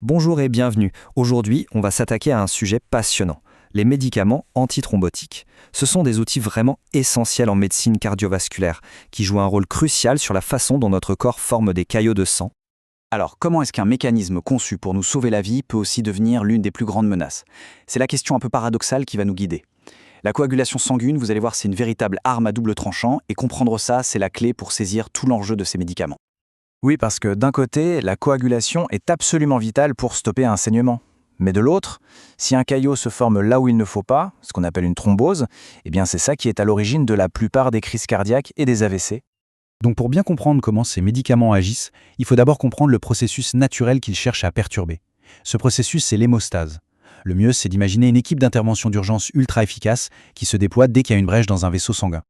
Bonjour et bienvenue. Aujourd'hui, on va s'attaquer à un sujet passionnant, les médicaments antithrombotiques. Ce sont des outils vraiment essentiels en médecine cardiovasculaire, qui jouent un rôle crucial sur la façon dont notre corps forme des caillots de sang. Alors, comment est-ce qu'un mécanisme conçu pour nous sauver la vie peut aussi devenir l'une des plus grandes menaces? C'est la question un peu paradoxale qui va nous guider. La coagulation sanguine, vous allez voir, c'est une véritable arme à double tranchant, et comprendre ça, c'est la clé pour saisir tout l'enjeu de ces médicaments. Oui, parce que d'un côté, la coagulation est absolument vitale pour stopper un saignement. Mais de l'autre, si un caillot se forme là où il ne faut pas, ce qu'on appelle une thrombose, eh bien c'est ça qui est à l'origine de la plupart des crises cardiaques et des AVC. Donc pour bien comprendre comment ces médicaments agissent, il faut d'abord comprendre le processus naturel qu'ils cherchent à perturber. Ce processus, c'est l'hémostase. Le mieux, c'est d'imaginer une équipe d'intervention d'urgence ultra efficace qui se déploie dès qu'il y a une brèche dans un vaisseau sanguin.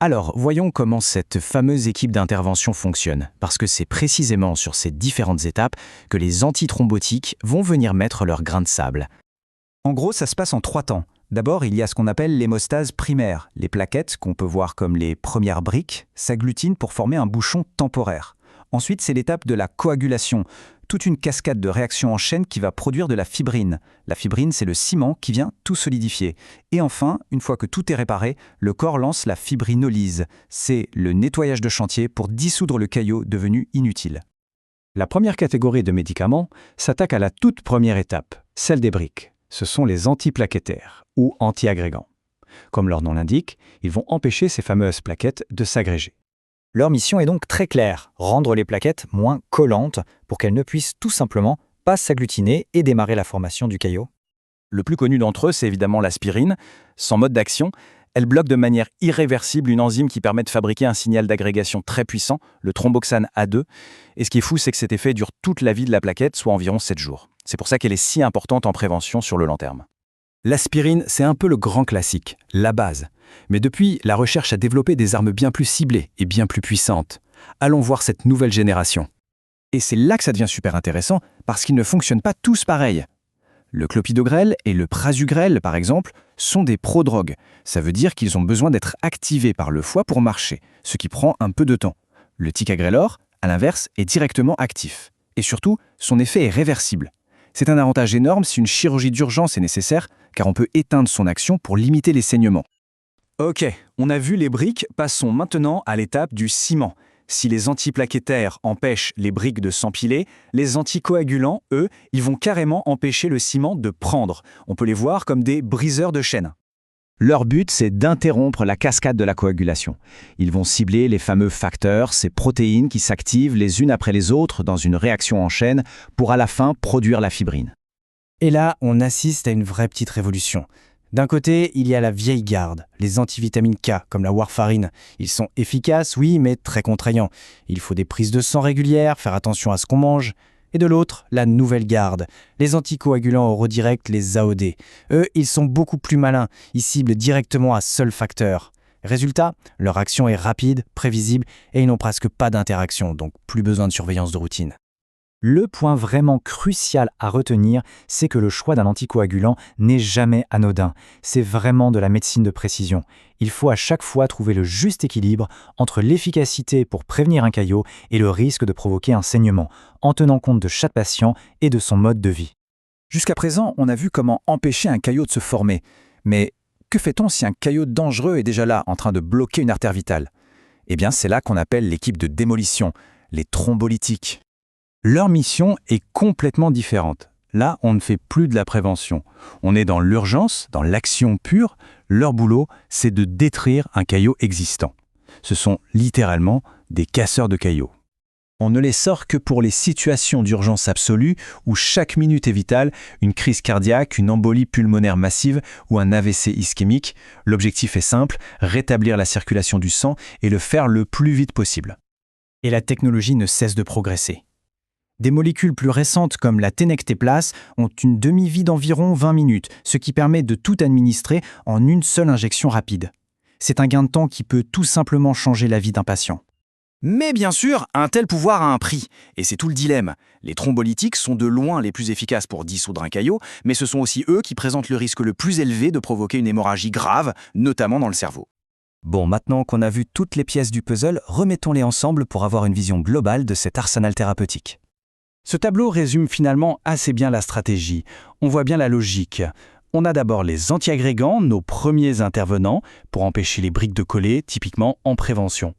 Alors, voyons comment cette fameuse équipe d'intervention fonctionne, parce que c'est précisément sur ces différentes étapes que les antithrombotiques vont venir mettre leur grain de sable. En gros, ça se passe en 3 temps. D'abord, il y a ce qu'on appelle l'hémostase primaire. Les plaquettes, qu'on peut voir comme les premières briques, s'agglutinent pour former un bouchon temporaire. Ensuite, c'est l'étape de la coagulation, toute une cascade de réactions en chaîne qui va produire de la fibrine. La fibrine, c'est le ciment qui vient tout solidifier. Et enfin, une fois que tout est réparé, le corps lance la fibrinolyse. C'est le nettoyage de chantier pour dissoudre le caillot devenu inutile. La première catégorie de médicaments s'attaque à la toute première étape, celle des briques. Ce sont les antiplaquettaires ou antiagrégants. Comme leur nom l'indique, ils vont empêcher ces fameuses plaquettes de s'agréger. Leur mission est donc très claire, rendre les plaquettes moins collantes pour qu'elles ne puissent tout simplement pas s'agglutiner et démarrer la formation du caillot. Le plus connu d'entre eux, c'est évidemment l'aspirine. Sans mode d'action, elle bloque de manière irréversible une enzyme qui permet de fabriquer un signal d'agrégation très puissant, le thromboxane A2. Et ce qui est fou, c'est que cet effet dure toute la vie de la plaquette, soit environ 7 jours. C'est pour ça qu'elle est si importante en prévention sur le long terme. L'aspirine, c'est un peu le grand classique, la base. Mais depuis, la recherche a développé des armes bien plus ciblées et bien plus puissantes. Allons voir cette nouvelle génération. Et c'est là que ça devient super intéressant, parce qu'ils ne fonctionnent pas tous pareil. Le clopidogrel et le prasugrel, par exemple, sont des prodrogues. Ça veut dire qu'ils ont besoin d'être activés par le foie pour marcher, ce qui prend un peu de temps. Le ticagrelor, à l'inverse, est directement actif. Et surtout, son effet est réversible. C'est un avantage énorme si une chirurgie d'urgence est nécessaire, car on peut éteindre son action pour limiter les saignements. Ok, on a vu les briques, passons maintenant à l'étape du ciment. Si les antiplaquettaires empêchent les briques de s'empiler, les anticoagulants, eux, ils vont carrément empêcher le ciment de prendre. On peut les voir comme des briseurs de chaînes. Leur but, c'est d'interrompre la cascade de la coagulation. Ils vont cibler les fameux facteurs, ces protéines qui s'activent les unes après les autres dans une réaction en chaîne pour à la fin produire la fibrine. Et là, on assiste à une vraie petite révolution. D'un côté, il y a la vieille garde, les antivitamines K, comme la warfarine. Ils sont efficaces, oui, mais très contraignants. Il faut des prises de sang régulières, faire attention à ce qu'on mange. Et de l'autre, la nouvelle garde, les anticoagulants au redirect, les AOD. Eux, ils sont beaucoup plus malins, ils ciblent directement un seul facteur. Résultat, leur action est rapide, prévisible, et ils n'ont presque pas d'interaction, donc plus besoin de surveillance de routine. Le point vraiment crucial à retenir, c'est que le choix d'un anticoagulant n'est jamais anodin. C'est vraiment de la médecine de précision. Il faut à chaque fois trouver le juste équilibre entre l'efficacité pour prévenir un caillot et le risque de provoquer un saignement, en tenant compte de chaque patient et de son mode de vie. Jusqu'à présent, on a vu comment empêcher un caillot de se former. Mais que fait-on si un caillot dangereux est déjà là, en train de bloquer une artère vitale? Eh bien, c'est là qu'on appelle l'équipe de démolition, les thrombolytiques. Leur mission est complètement différente. Là, on ne fait plus de la prévention. On est dans l'urgence, dans l'action pure. Leur boulot, c'est de détruire un caillot existant. Ce sont littéralement des casseurs de caillots. On ne les sort que pour les situations d'urgence absolue où chaque minute est vitale, une crise cardiaque, une embolie pulmonaire massive ou un AVC ischémique. L'objectif est simple, rétablir la circulation du sang et le faire le plus vite possible. Et la technologie ne cesse de progresser. Des molécules plus récentes comme la tenecteplase ont une demi-vie d'environ 20 minutes, ce qui permet de tout administrer en une seule injection rapide. C'est un gain de temps qui peut tout simplement changer la vie d'un patient. Mais bien sûr, un tel pouvoir a un prix, et c'est tout le dilemme. Les thrombolytiques sont de loin les plus efficaces pour dissoudre un caillot, mais ce sont aussi eux qui présentent le risque le plus élevé de provoquer une hémorragie grave, notamment dans le cerveau. Bon, maintenant qu'on a vu toutes les pièces du puzzle, remettons-les ensemble pour avoir une vision globale de cet arsenal thérapeutique. Ce tableau résume finalement assez bien la stratégie. On voit bien la logique. On a d'abord les antiagrégants, nos premiers intervenants, pour empêcher les briques de coller, typiquement en prévention.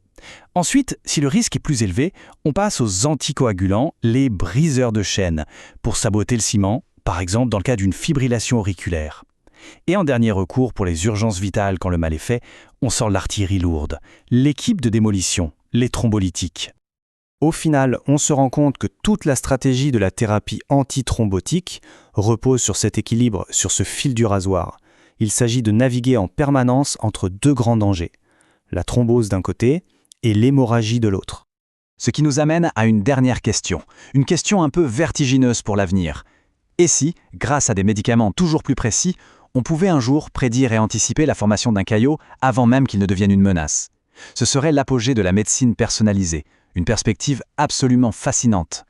Ensuite, si le risque est plus élevé, on passe aux anticoagulants, les briseurs de chaînes, pour saboter le ciment, par exemple dans le cas d'une fibrillation auriculaire. Et en dernier recours, pour les urgences vitales quand le mal est fait, on sort l'artillerie lourde, l'équipe de démolition, les thrombolytiques. Au final, on se rend compte que toute la stratégie de la thérapie antithrombotique repose sur cet équilibre, sur ce fil du rasoir. Il s'agit de naviguer en permanence entre deux grands dangers, la thrombose d'un côté et l'hémorragie de l'autre. Ce qui nous amène à une dernière question, une question un peu vertigineuse pour l'avenir. Et si, grâce à des médicaments toujours plus précis, on pouvait un jour prédire et anticiper la formation d'un caillot avant même qu'il ne devienne une menace? Ce serait l'apogée de la médecine personnalisée, une perspective absolument fascinante.